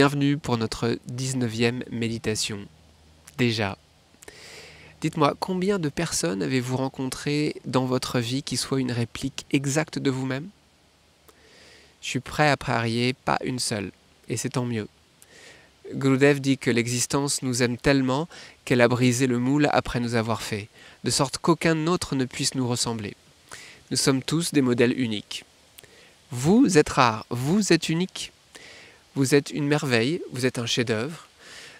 bienvenue pour notre 19e méditation. Déjà, dites-moi, combien de personnes avez-vous rencontrées dans votre vie qui soient une réplique exacte de vous-même? Je suis prêt à parier pas une seule, et c'est tant mieux. Gurudev dit que l'existence nous aime tellement qu'elle a brisé le moule après nous avoir fait, de sorte qu'aucun autre ne puisse nous ressembler. Nous sommes tous des modèles uniques. Vous êtes rare, vous êtes unique. Vous êtes une merveille, vous êtes un chef-d'œuvre.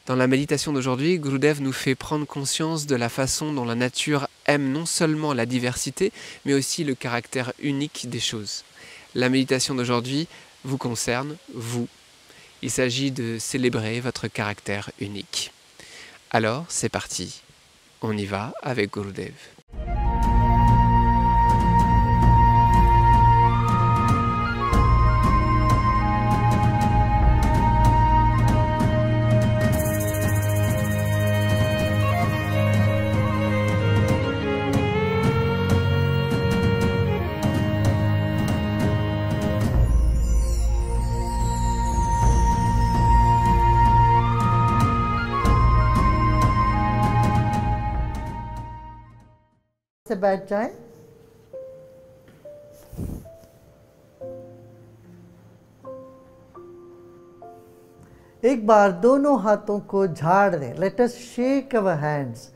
Dans la méditation d'aujourd'hui, Gurudev nous fait prendre conscience de la façon dont la nature aime non seulement la diversité, mais aussi le caractère unique des choses. La méditation d'aujourd'hui vous concerne, vous. Il s'agit de célébrer votre caractère unique. Alors, c'est parti. On y va avec Gurudev. से बैठ जाएं। एक बार दोनों हाथों को झाड़ दें। Let us shake our hands.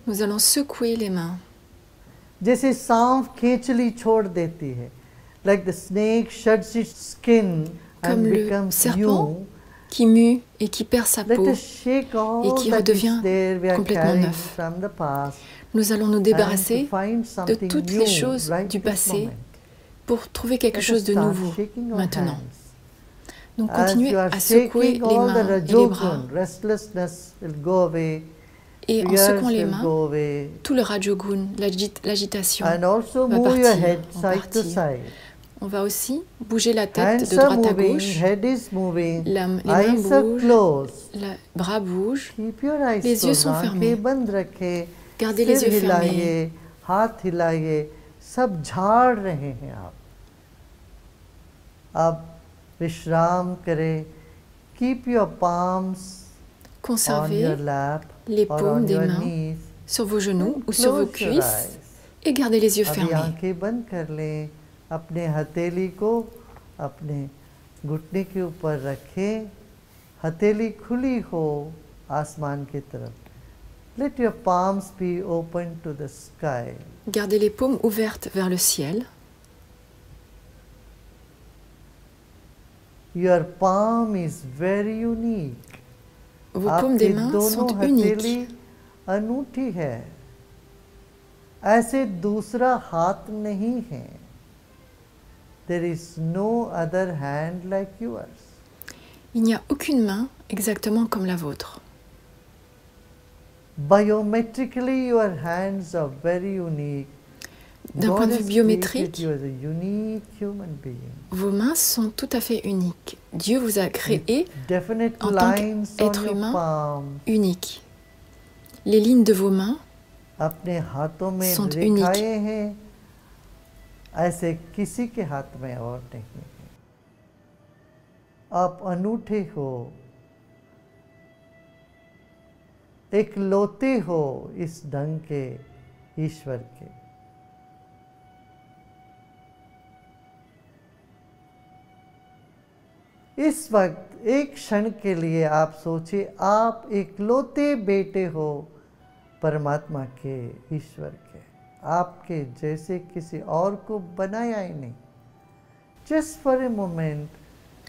Nous allons secouer les mains. जैसे सांप केंचली छोड़ देती है. Like the snake sheds its skin Comme and le becomes serpent new. qui mue et qui perd sa Let peau us shake all et qui that redevient is there we are complètement carrying neuf. from the past. Nous allons nous And débarrasser to find de something toutes new les choses right du this passé moment. pour trouver quelque Let us chose de start nouveau shaking our maintenant. hands. Donc As continuez you are à secouer shaking les all the mains et les bras rajogun, restlessness will go away, et en fears secouant les will mains, go away, tout le rajogun, l'agitation and also va move your partir, head en side to partie. side. On va aussi bouger la tête Hands de are droite à moving, gauche, head is moving, les mains eyes are bougent, closed. les bras bougent, Keep your eyes les yeux closed, sont fermés. आंखें बंद रखें, Gardez les सिर yeux fermés. हिलाइए, हाथ हिलाइए, सब झाड़ रहे हैं आप. अब विश्राम करें. Keep your palms on Conservez your lap les or paumes on des your mains knees. sur vos genoux Then ou sur vos close your cuisses eyes. et gardez les yeux अभी fermés. आंखें बंद कर लें. अपने हथेली को अपने घुटने के ऊपर रखें. हथेली खुली हो आसमान की तरफ. Let your palms be open to the sky. Gardez les paumes ouvertes vers le ciel. Your palm is very unique. Vos paumes des mains दोनों sont हथेली uniques. अनूठी है. ऐसे दूसरा हाथ नहीं है. There is no other hand like yours. Il n'y a aucune main exactement comme la vôtre. Biometrically, your hands are very unique. D'un point de vue God has biométrique, created you as a unique human being. vos mains sont tout à fait uniques. Dieu vous a créé Definite en tant lines on qu'être your humain palm. unique. Les lignes de vos mains अपने हाथों में sont रेखाएं हैं. ऐसे किसी के हाथ में और नहीं है. आप अनूठे हो. इकलौते हो इस ढंग के ईश्वर के. इस वक्त एक क्षण के लिए आप सोचिए, आप इकलौते बेटे हो परमात्मा के, ईश्वर के. आपके जैसे किसी और को बनाया ही नहीं. Just for a moment,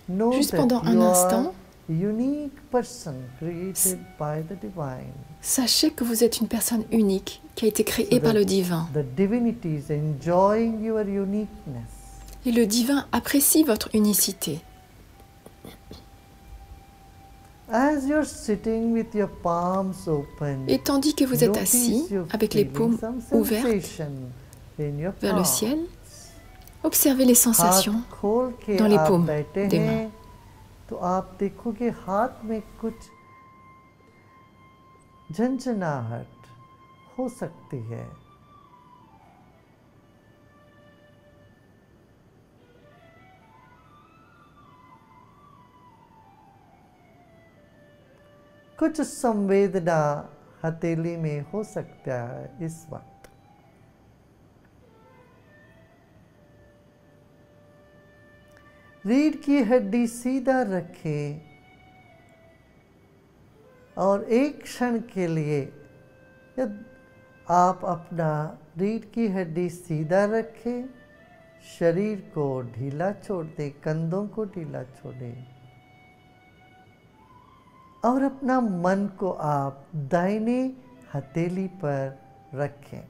know Juste that pendant un you are instant, unique person created by the divine. sachez que vous êtes une personne unique qui a été créée So par that le divin. The divinity is enjoying your uniqueness. Et le divin apprécie votre unicité. As you're sitting with your palms open, Et tandis que vous êtes notice assis you're avec les feeling paumes some ouvertes sensation in your vers le palms. ciel, observez les sensations हाथ खोल के dans les आप paumes बैठे des हैं, mains. तो आप देखोगे हाथ में कुछ झंझनाहट हो सकती है. कुछ संवेदना हथेली में हो सकता है इस वक्त। रीढ़ की हड्डी सीधा रखें और एक क्षण के लिए आप अपना रीढ़ की हड्डी सीधा रखें, शरीर को ढीला छोड़ दें, कंधों को ढीला छोड़ें और अपना मन को आप दाहिने हथेली पर रखें।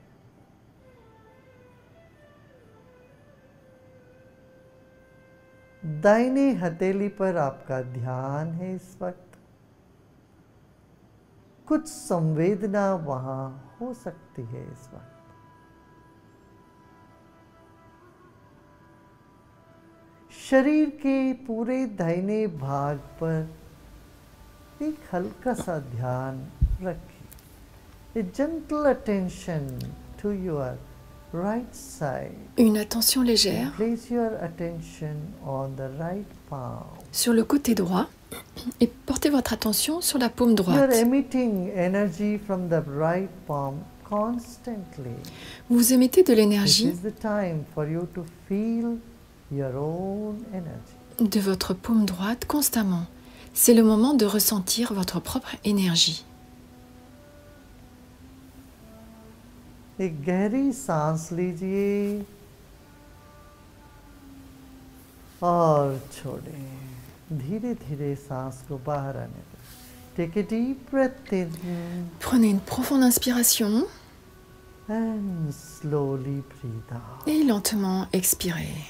दाहिने हथेली पर आपका ध्यान है इस वक्त। कुछ संवेदना वहां हो सकती है इस वक्त। शरीर के पूरे दाहिने भाग पर एक हल्का सा ध्यान रखें। A gentle attention to your right side. Une attention légère Place your attention on the right palm. sur le côté droit et portez votre attention sur la paume You are droite. emitting energy from the right palm constantly. Vous émettez de This l'énergie is the time for you to feel your own energy. de votre paume droite constamment. C'est le moment de ressentir votre propre énergie. एक गहरी सांस लीजिए और छोड़ें। धीरे धीरे सांस को बाहर आने दें। Take a deep breath in Prenez une profonde inspiration and slowly breathe out. et lentement expirez.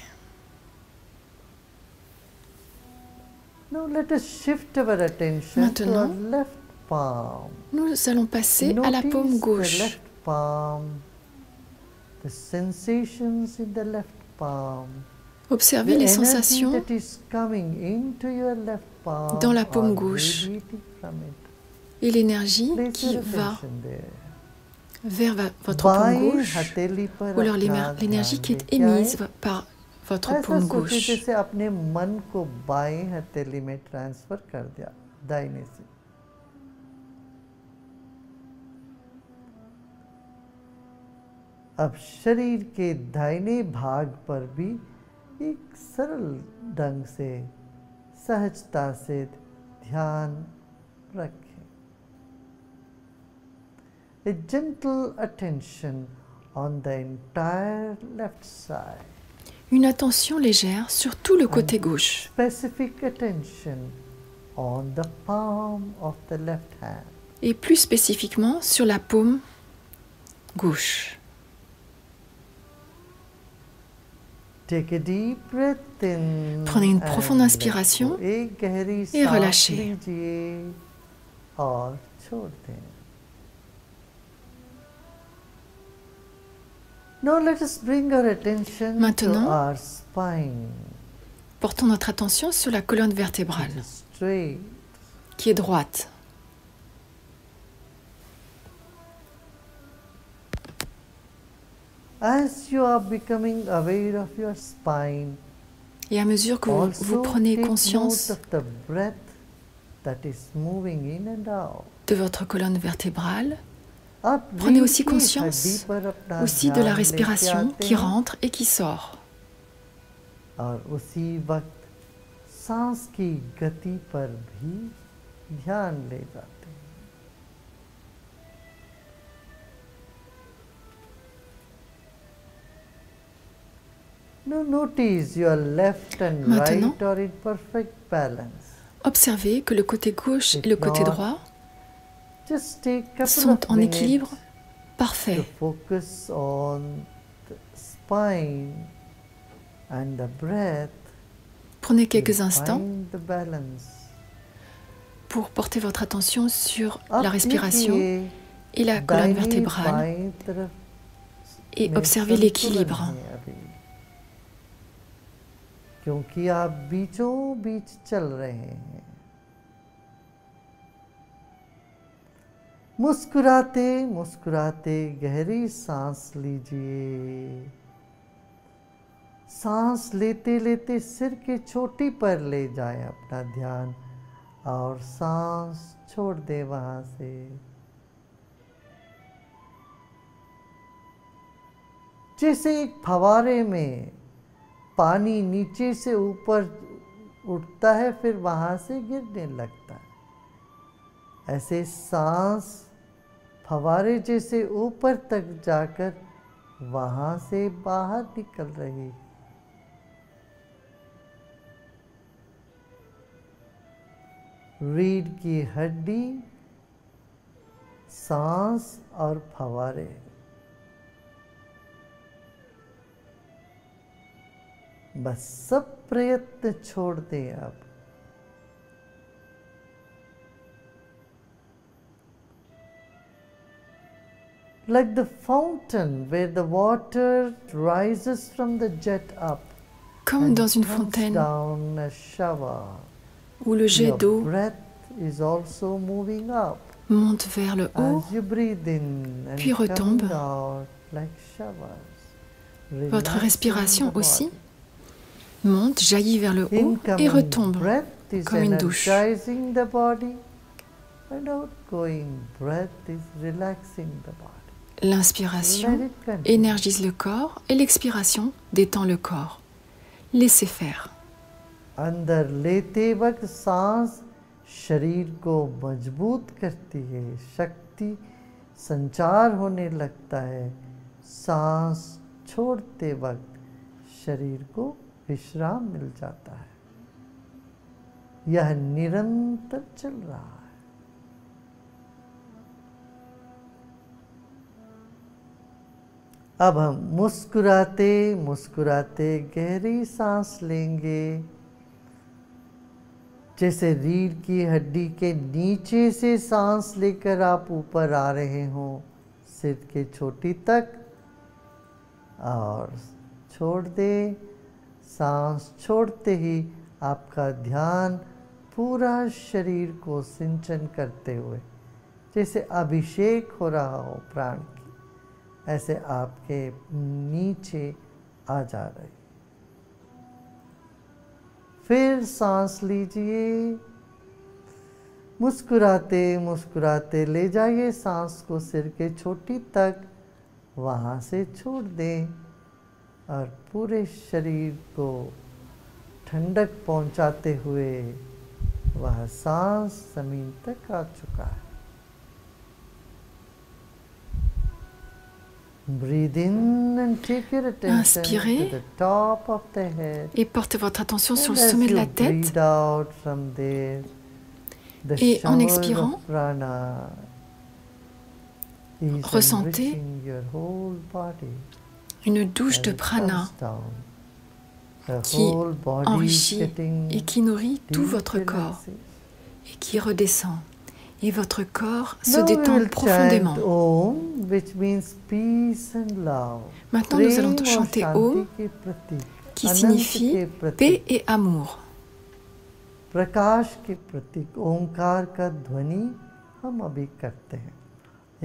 Now let us shift our attention to our Maintenant, left palm. Nous allons passer à la paume Notice the gauche. left palm, the sensations in the left palm. Observez The les energy sensations that is coming into your left palm dans la paume or gauche. radiating from it. et l'énergie Place qui your va attention there. vers votre paume बाएं gauche हथेली पर ou alors अपना l'énergie ध्यान qui est लेके émise आए। par votre ऐसा paume सोचिए gauche. जैसे अपने मन को बाएं हथेली में ट्रांसफर कर दिया दाहिने से। अब शरीर के दाहिने भाग पर भी एक सरल ढंग से सहजता से ध्यान रखें। A gentle attention on the entire left side. Une attention légère sur tout le côté gauche. Specific attention on the palm of the left hand. Et plus spécifiquement sur la paume gauche. Take a deep breath in. Prenez une and profonde let inspiration go. एक गहरी et सांस relâchez. लीजिए और छोड़ दें। Now let us bring our attention to Maintenant, our spine. Portons notre attention sur la colonne vertébrale, It is straight. qui est droite. As you are becoming aware of your spine, Et à mesure que vous also prenez take conscience note of the breath that is moving in and out. de votre colonne vertébrale, आप prenez रीढ़ aussi की conscience हड्डी पर अपना aussi de la ध्यान respiration लेके आते qui हैं rentre et qui sort. और उसी वक्त सांस की गति पर भी ध्यान ले जाते हैं। Now notice your left and Maintenant, right are in perfect balance. Observez que le côté gauche et le côté droit Just take a couple sont of en minutes équilibre to parfait. focus on the spine and the breath. Prenez quelques You'll instants find the balance. pour porter votre attention sur अब la respiration देखिए, et la colonne दाहिने vertébrale बाएं तरफ et में observez संतुलन l'équilibre. है अभी, क्योंकि आप बीचों बीच चल रहे हैं। मुस्कुराते मुस्कुराते गहरी सांस लीजिए। सांस लेते लेते सिर की चोटी पर ले जाएं अपना ध्यान और सांस छोड़ दे वहां से। जैसे एक फवारे में पानी नीचे से ऊपर उठता है फिर वहां से गिरने लगता है, ऐसे सांस फवारे जैसे ऊपर तक जाकर वहां से बाहर निकल रही है। रीढ़ की हड्डी, सांस और फवारे, बस सब प्रयत्न छोड़ दें अब। Like the fountain where the water rises from the jet up Comme and dans une comes fontaine down a shower. où le jet Your d'eau breath is also moving up monte vers le haut, as you breathe in and puis coming retombe. out like showers. Votre Relaxing respiration the aussi body. monte, jaillit vers le haut et Incoming retombe breath is comme une douche. energizing the body, and outgoing breath is relaxing the body. Let L'inspiration it continue. énergise le corps et l'expiration détend le corps. Laissez faire. अंदर लेते वक्त सांस शरीर को मजबूत करती है, शक्ति संचार होने लगता है। सांस छोड़ते वक्त शरीर को विश्राम मिल जाता है। यह निरंतर चल रहा है। अब हम मुस्कुराते मुस्कुराते गहरी सांस लेंगे, जैसे रीढ़ की हड्डी के नीचे से सांस लेकर आप ऊपर आ रहे हो सिर के चोटी तक, और छोड़ दे। सांस छोड़ते ही आपका ध्यान पूरा शरीर को सिंचन करते हुए, जैसे अभिषेक हो रहा हो प्राण की, ऐसे आपके नीचे आ जा रही। फिर सांस लीजिए, मुस्कुराते मुस्कुराते ले जाइए सांस को सिर के चोटी तक, वहाँ से छोड़ दें और पूरे शरीर को ठंडक पहुँचाते हुए वह सांस जमीन तक आ चुका है। Breathe in and take your attention Inspirez. to the top of the head. Et portez votre attention sur And le as sommet de you la tête. breathe out from there, the Et en shower expirant, of prana is ressentez enriching your whole body. Une douche As de it prana comes down, the qui whole body is enrichit getting et qui nourrit tout deep votre corps relaxation. et qui redescend. Et votre corps se Now we détend will profondément. chant Om, which means peace and love. Maintenant, nous allons Prem chanter और Om, शांति के प्रतीक, qui अनंत signifie के प्रतीक, paix et amour. प्रकाश के प्रतीक ओंकार का ध्वनि हम अभी करते हैं।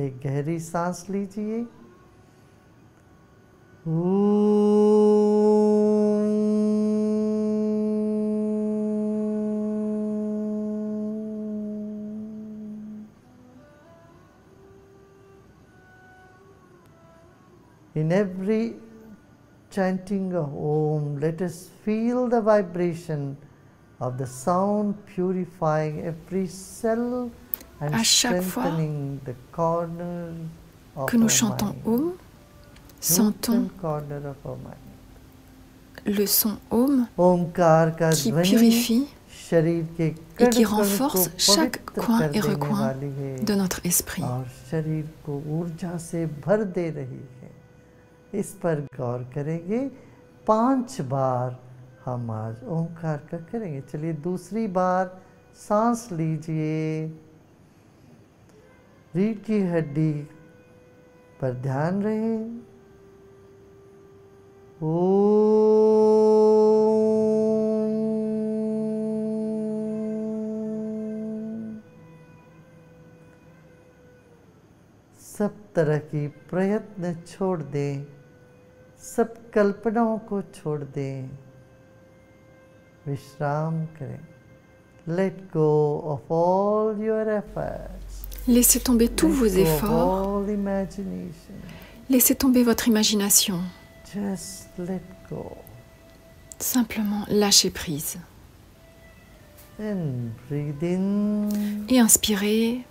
एक गहरी सांस लीजिए। In every chanting of Om, let us feel the vibration of the sound purifying every cell and À chaque fois strengthening the corner of Que nous our chantons mind. Om, sentons Nook and corner of our mind. le son Om Omkar का qui ध्वनि purifie शरीर के et कण qui कण को renforce chaque पवित्र coin कर et देने recoin वाली है de notre esprit. और शरीर को ऊर्जा से भर दे रही है। इस पर गौर करेंगे। 5 बार हम आज ओंकार का करेंगे। चलिए दूसरी बार सांस लीजिए। रीढ़ की हड्डी पर ध्यान रहे। सब तरह की प्रयत्न छोड़ दें, सब कल्पनाओं को छोड़ दें, विश्राम करें। Let go of all your efforts. Laissez tomber tous vos Let go of efforts. all imagination. Laissez tomber votre imagination. Just let go. Simplement lâchez prise. And breathe in. Et inspirez.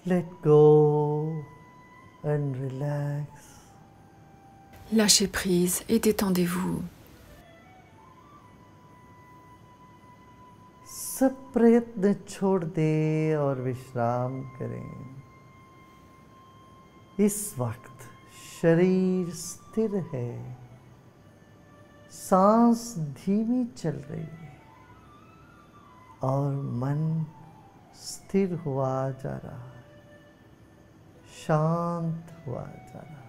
Let go and relax. Lâchez prise et détendez-vous. सब प्रयत्न छोड़ दे और विश्राम करें। इस वक्त शरीर स्थिर है, सांस धीमी चल रही है और मन स्थिर हुआ जा रहा है, शांत हुआ जा रहा है।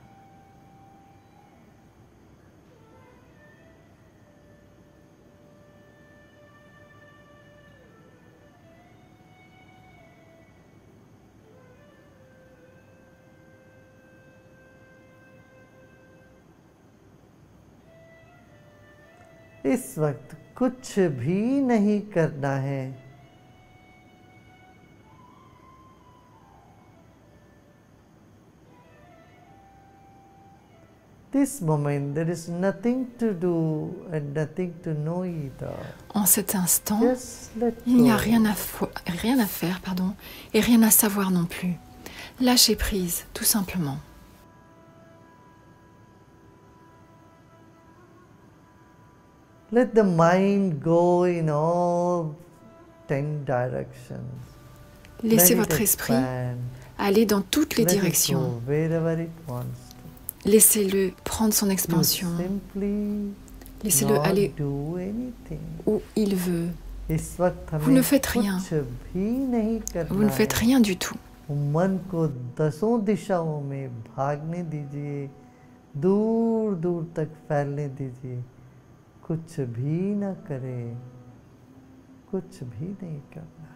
इस वक्त कुछ भी नहीं करना है। This moment there is nothing to do and nothing to know either. En cet instant, Just let il n'y a go. rien à faire, et rien à savoir non plus. Lâchez prise, tout simplement. Let the mind go in all 10 directions. Laissez Let it votre esprit expand. aller dans toutes les Let it directions. go wherever it wants to. Laissez-le prendre son You expansion. simply Laissez-le not aller do anything. où il veut. इस वक्त Vous ne हमें faites rien. कुछ भी नहीं करना Vous ne faites है। rien du tout. मन को 10 दिशाओं में भागने दीजिए, दूर दूर तक फैलने दीजिए। कुछ भी न करें, कुछ भी नहीं करना है।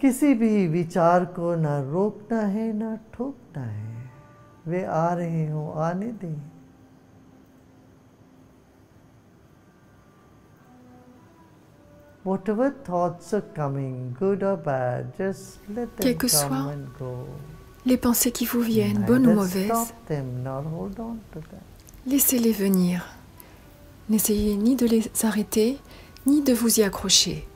किसी भी विचार को ना रोकना है ना ठोकना है। वे आ रहे हों, आने दें। Whatever thoughts are coming, good or bad, just let them Quel que come soit and go. Les pensées qui vous viennent, bonnes ou Neither mauvaises, stop them nor hold on to them. laissez-les venir. N'essayez ni de les arrêter, ni de vous y accrocher.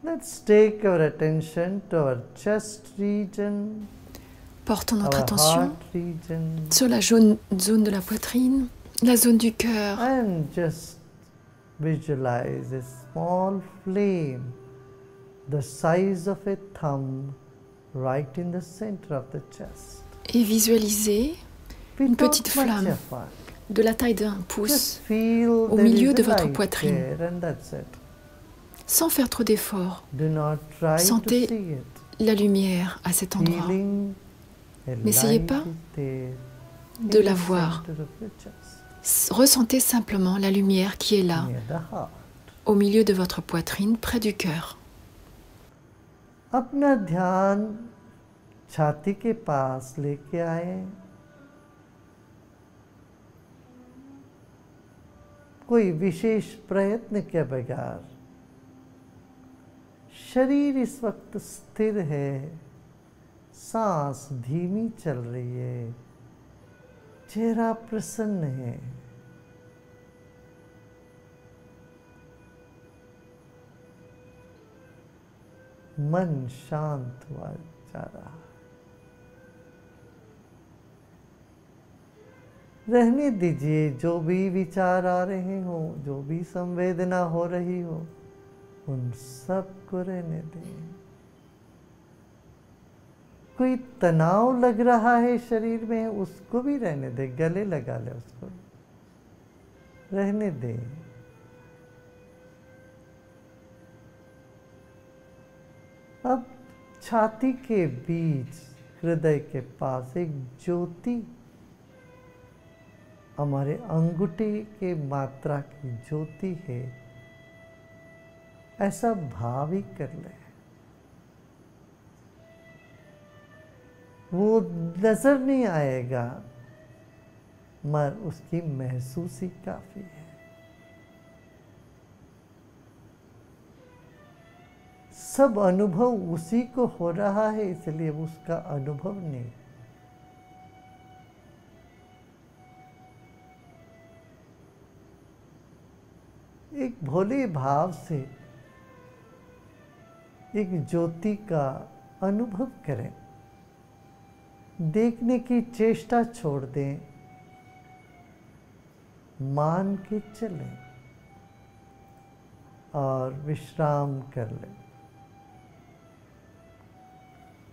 Let's take our attention to our chest region, Portons notre our attention heart region, sur la zone de la poitrine, la zone du cœur, and just visualize a small flame the size of a thumb right in the center of the chest. et visualisez une Without petite much flamme effort. de la taille d'un Just pouce, feel au there milieu is de a votre light poitrine. there and that's it. sans faire trop d'efforts. Do not try Sentez to see it. la lumière à cet endroit. Feeling a N'essayez light pas is there de in la the voir. center of your chest, Ressentez simplement la lumière qui est là, near the heart. au milieu de votre poitrine, près du cœur. अपना ध्यान छाती के पास लेके आए। कोई विशेष प्रयत्न के बगैर शरीर इस वक्त स्थिर है, सांस धीमी चल रही है, चेहरा प्रसन्न है। मन शांत हुआ जा रहा है। रहने दीजिए, जो भी विचार आ रहे हो, जो भी संवेदना हो रही हो, उन सब को रहने दें। कोई तनाव लग रहा है शरीर में, उसको भी रहने दे, गले लगा ले, उसको रहने दे। अब छाती के बीच हृदय के पास एक ज्योति, हमारे अंगूठे के मात्रा की ज्योति है, ऐसा भाव ही कर ले। वो नजर नहीं आएगा, मगर उसकी महसूसी काफी है। सब अनुभव उसी को हो रहा है, इसलिए उसका अनुभव नहीं। एक भोले भाव से एक ज्योति का अनुभव करें, देखने की चेष्टा छोड़ दें, मान के चलें और विश्राम कर लें।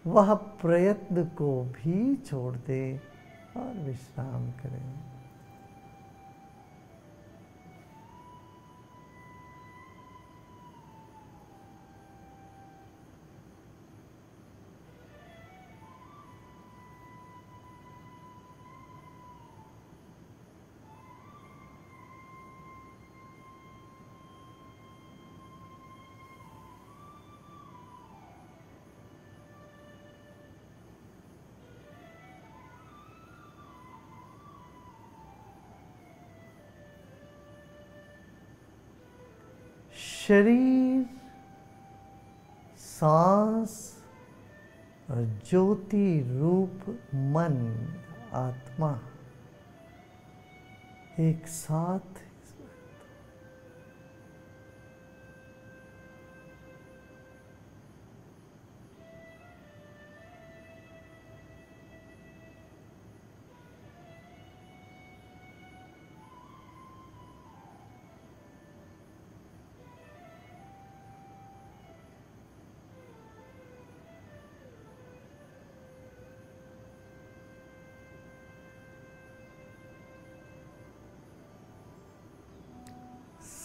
वह प्रयत्न को भी छोड़ दें और विश्राम करें। शरीर, सांस और ज्योति रूप मन, आत्मा एक साथ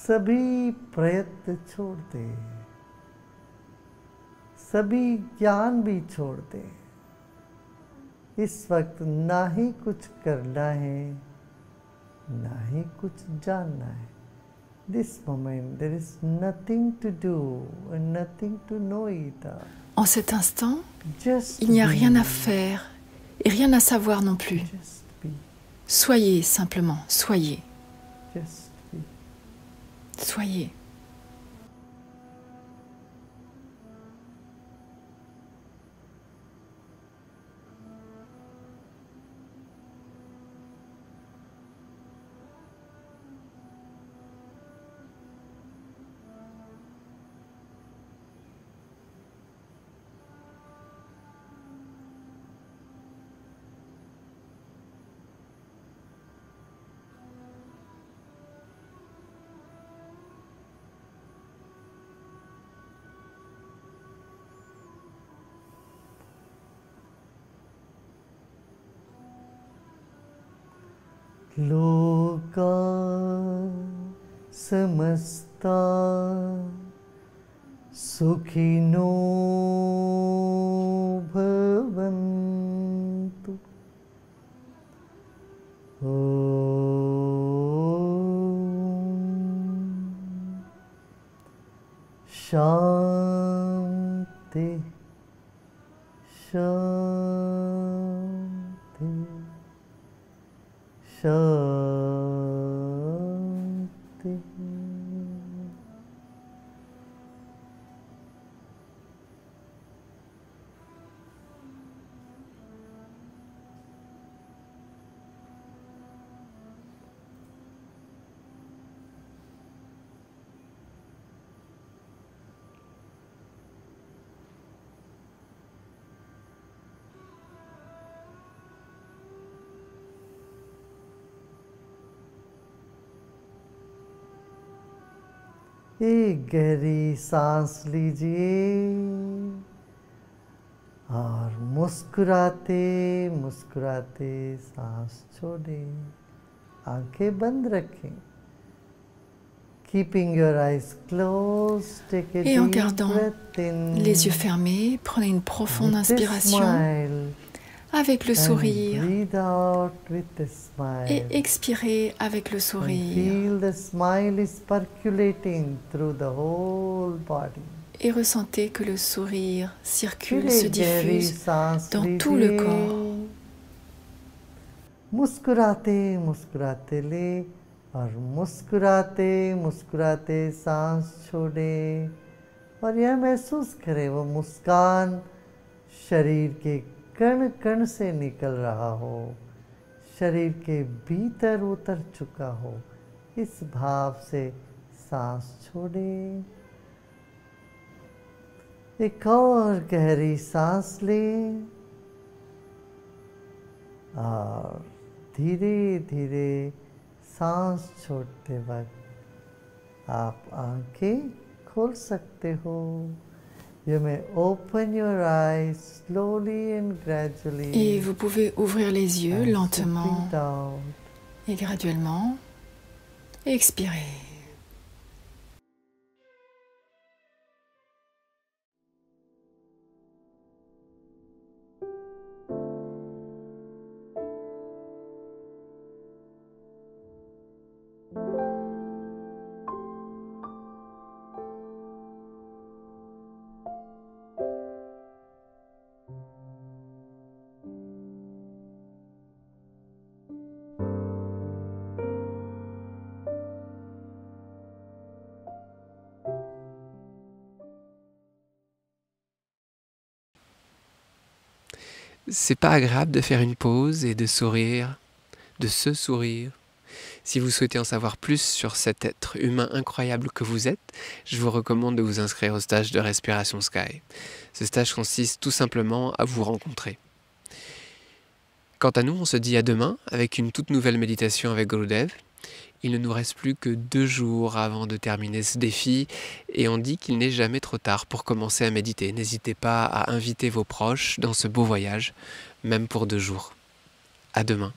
सभी प्रयत्न छोड़ दे, सभी ज्ञान भी छोड़ दे। इस वक्त ना ही कुछ करना है, ना ही कुछ जानना है। This moment there is nothing to do and nothing to know either. En cet instant, Just il n'y a be. rien à faire et rien à savoir non plus. Just be. Soyez simplement, soyez, Just be. soyez. लोका समस्ता सुखिनो भवन्तु। Shanti, Shanti, Shanti. एक गहरी सांस लीजिए और मुस्कुराते मुस्कुराते सांस छोड़ें, आंखें बंद रखें. Keeping your eyes closed, take a Et en deep gardant breath in. les yeux fermés, prenez une profonde With a inspiration smile, avec le and sourire breathe out with a smile. et expirez avec le And sourire. feel the smile is percolating through the whole body. Et ressentez que le sourire circule, फिर se एक गहरी diffuse सांस dans tout le लीजिए. corps. मुस्कुराते मुस्कुराते ले और मुस्कुराते मुस्कुराते सांस छोड़े और यह महसूस करें वो मुस्कान शरीर के कण कण से निकल रहा हो, शरीर के भीतर उतर चुका हो. इस भाव से सांस छोड़े. एक और गहरी सांस लें और धीरे धीरे सांस छोड़ते वक्त आप आंखें खोल सकते हो. You may open your eyes slowly and gradually. Et vous pouvez ouvrir les yeux and lentement breathe out. et graduellement. Expirez. C'est pas agréable de faire une pause et de sourire, de se sourire. Si vous souhaitez en savoir plus sur cet être humain incroyable que vous êtes, je vous recommande de vous inscrire au stage de Respiration Sky. Ce stage consiste tout simplement à vous rencontrer. Quant à nous, on se dit à demain avec une toute nouvelle méditation avec Gurudev. Il ne nous reste plus que 2 jours avant de terminer ce défi et on dit qu'il n'est jamais trop tard pour commencer à méditer. N'hésitez pas à inviter vos proches dans ce beau voyage, même pour 2 jours. À demain.